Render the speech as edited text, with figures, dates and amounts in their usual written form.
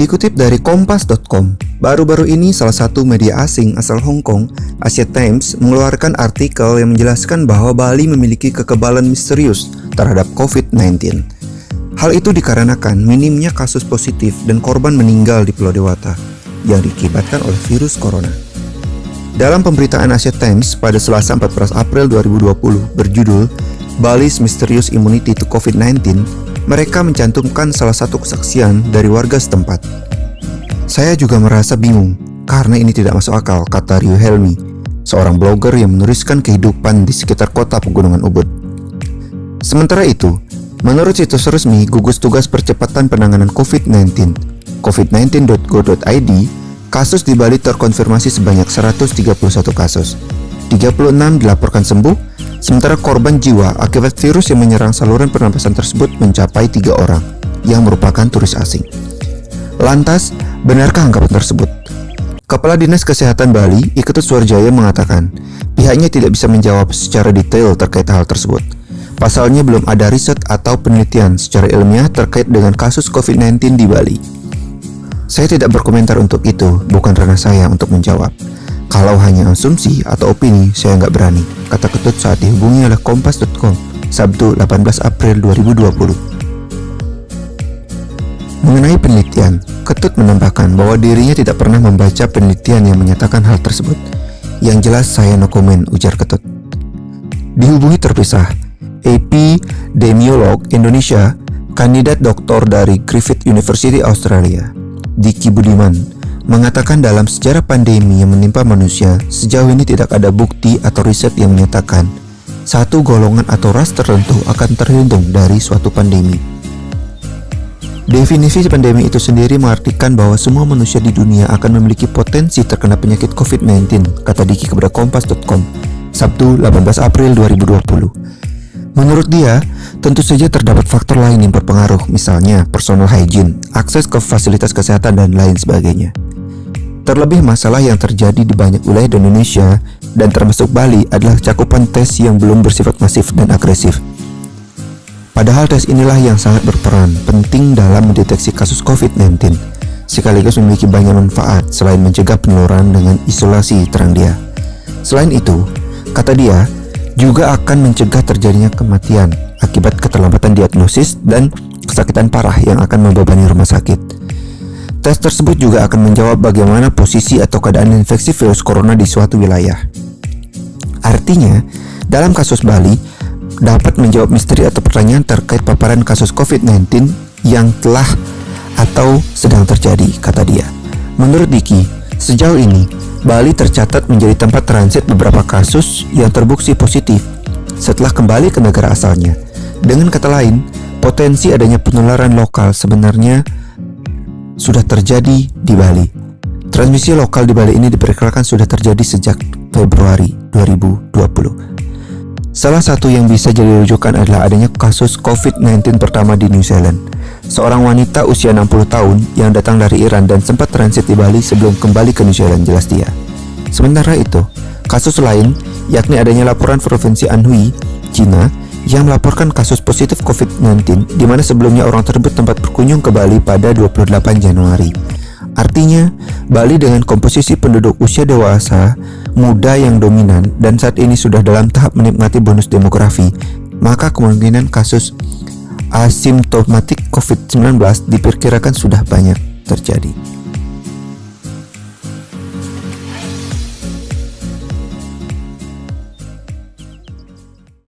Dikutip dari Kompas.com, baru-baru ini salah satu media asing asal Hong Kong, Asia Times, mengeluarkan artikel yang menjelaskan bahwa Bali memiliki kekebalan misterius terhadap COVID-19. Hal itu dikarenakan minimnya kasus positif dan korban meninggal di Pulau Dewata yang diakibatkan oleh virus corona. Dalam pemberitaan Asia Times pada Selasa 14 April 2020 berjudul Bali's Mysterious Immunity to COVID-19, mereka mencantumkan salah satu kesaksian dari warga setempat. Saya juga merasa bingung karena ini tidak masuk akal, kata Rio Helmi, seorang blogger yang menuliskan kehidupan di sekitar kota Pegunungan Ubud. Sementara itu, menurut situs resmi gugus tugas percepatan penanganan COVID-19, covid19.go.id, kasus di Bali terkonfirmasi sebanyak 131 kasus. 36 dilaporkan sembuh, sementara korban jiwa akibat virus yang menyerang saluran pernapasan tersebut mencapai 3 orang, yang merupakan turis asing. Lantas, benarkah anggapan tersebut? Kepala Dinas Kesehatan Bali, Iketut Suarjaya mengatakan, pihaknya tidak bisa menjawab secara detail terkait hal tersebut. Pasalnya belum ada riset atau penelitian secara ilmiah terkait dengan kasus COVID-19 di Bali. Saya tidak berkomentar untuk itu, bukan ranah saya untuk menjawab. Kalau hanya asumsi atau opini, saya nggak berani, kata Ketut saat dihubungi oleh Kompas.com, Sabtu 18 April 2020. Mengenai penelitian, Ketut menambahkan bahwa dirinya tidak pernah membaca penelitian yang menyatakan hal tersebut. Yang jelas saya no comment, ujar Ketut. Dihubungi terpisah, epidemiolog Indonesia, kandidat doktor dari Griffith University Australia, Diki Budiman, mengatakan dalam sejarah pandemi yang menimpa manusia, sejauh ini tidak ada bukti atau riset yang menyatakan satu golongan atau ras tertentu akan terlindung dari suatu pandemi. Definisi pandemi itu sendiri mengartikan bahwa semua manusia di dunia akan memiliki potensi terkena penyakit COVID-19, kata Diki kepada Kompas.com, Sabtu 18 April 2020. Menurut dia, tentu saja terdapat faktor lain yang berpengaruh, misalnya personal hygiene, akses ke fasilitas kesehatan, dan lain sebagainya. Terlebih masalah yang terjadi di banyak wilayah di Indonesia dan termasuk Bali adalah cakupan tes yang belum bersifat masif dan agresif. Padahal tes inilah yang sangat berperan penting dalam mendeteksi kasus COVID-19, sekaligus memiliki banyak manfaat selain mencegah penularan dengan isolasi, terang dia. Selain itu, kata dia, juga akan mencegah terjadinya kematian akibat keterlambatan diagnosis dan kesakitan parah yang akan membebani rumah sakit. Tes tersebut juga akan menjawab bagaimana posisi atau keadaan infeksi virus corona di suatu wilayah. Artinya, dalam kasus Bali, dapat menjawab misteri atau pertanyaan terkait paparan kasus COVID-19 yang telah atau sedang terjadi, kata dia. Menurut Diki, sejauh ini, Bali tercatat menjadi tempat transit beberapa kasus yang terbukti positif setelah kembali ke negara asalnya. Dengan kata lain, potensi adanya penularan lokal sebenarnya sudah terjadi di Bali. Transmisi lokal di Bali ini diperkirakan sudah terjadi sejak Februari 2020. Salah satu yang bisa jadi rujukan adalah adanya kasus COVID-19 pertama di New Zealand. Seorang wanita usia 60 tahun yang datang dari Iran dan sempat transit di Bali sebelum kembali ke New Zealand, jelas dia. Sementara itu, kasus lain yakni adanya laporan Provinsi Anhui, China, yang melaporkan kasus positif COVID-19 di mana sebelumnya orang tersebut tempat berkunjung ke Bali pada 28 Januari. Artinya, Bali dengan komposisi penduduk usia dewasa, muda yang dominan dan saat ini sudah dalam tahap menikmati bonus demografi, maka kemungkinan kasus asimptomatik COVID-19 diperkirakan sudah banyak terjadi.